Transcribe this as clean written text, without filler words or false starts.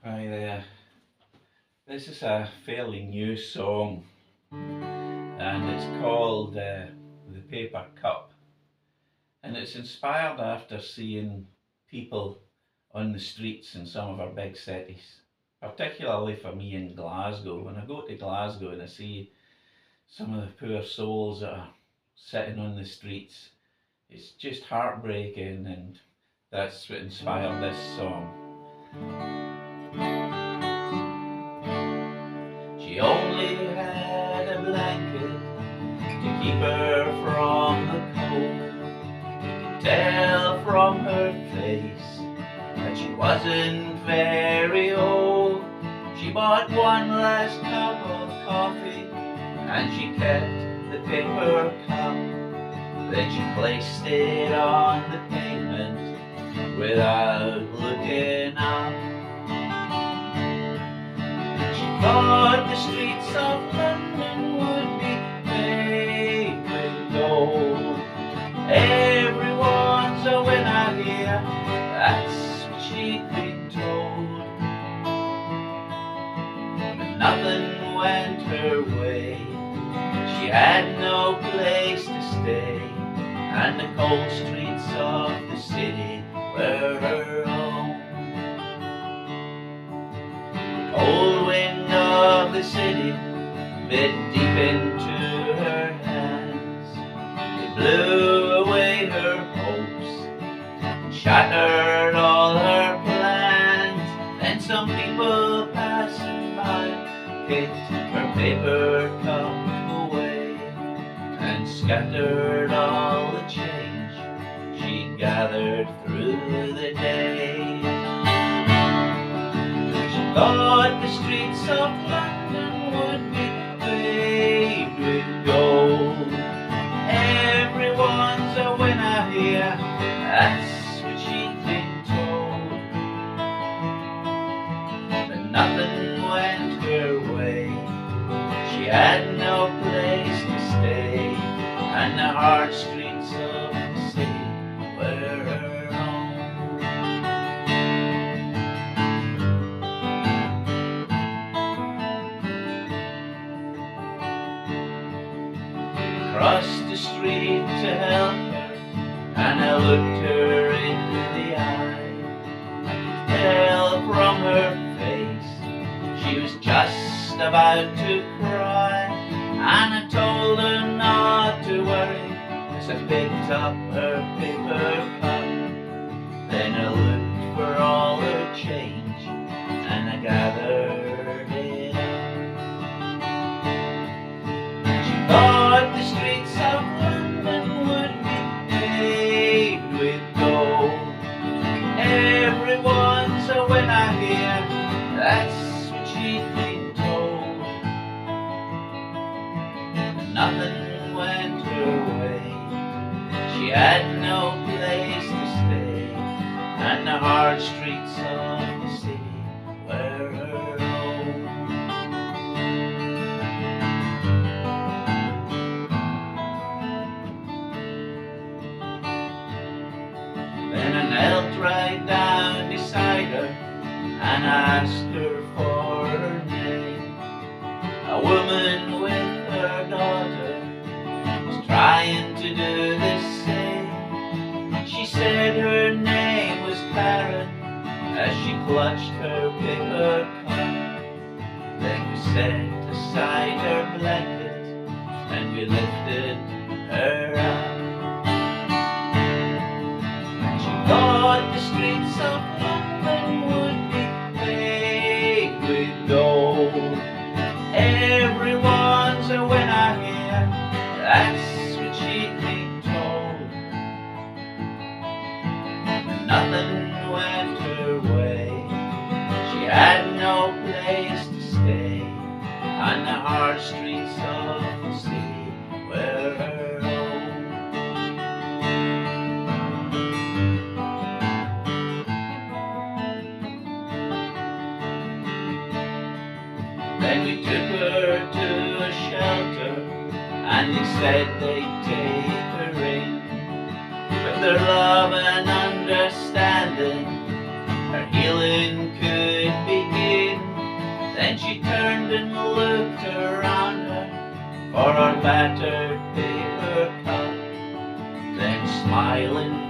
Hi there. This is a fairly new song and it's called The Paper Cup. And it's inspired after seeing people on the streets in some of our big cities, particularly for me in Glasgow. When I go to Glasgow and I see some of the poor souls that are sitting on the streets, it's just heartbreaking, and that's what inspired this song. She only had a blanket to keep her from the cold. You could tell from her face that she wasn't very old. She bought one last cup of coffee and she kept the paper cup. Then she placed it on the pavement without looking up. Thought the streets of London would be paved with gold. Everyone's a winner here, that's what she'd been told. But nothing went her way. She had no place to stay, and the cold streets of the city were her home. The cold wind of the city bit deep into her hands. It blew away her hopes and shattered all her plans. Then some people passing by kicked her paper cup away and scattered all the change she gathered through the day. Thought the streets of London would be paved with gold. Everyone's a winner here, that's what she'd been told. But nothing went her way. She had no place to stay, and the hard streets of the city were her home. Crossed the street to help her, and I looked her in the eye. I could tell from her face she was just about to cry, and I told her not to worry as I picked up her paper cup. Then I looked for all her change and I gathered it up. She thought the streets of London would be paved with gold. Everyone's a winner here, that's what she'd been told. But nothing went her way. She had no place to stay, and the hard streets of the city were her home. Then I knelt right down beside her and asked her for her name. A woman with her daughter was trying to do the same. She said her name was Karen as she clutched her paper cup. Then we set aside her blanket and we lifted her up. Thought the streets of London would be paved with gold. Everyone's a winner here, that's what she'd been told. But nothing went her way. She had no place to stay, and the hard streets of the city were her home. Then we took her to a shelter, and they said they'd take her in. With their love and understanding, her healing could begin. around her for our battered paper cup. Then smiling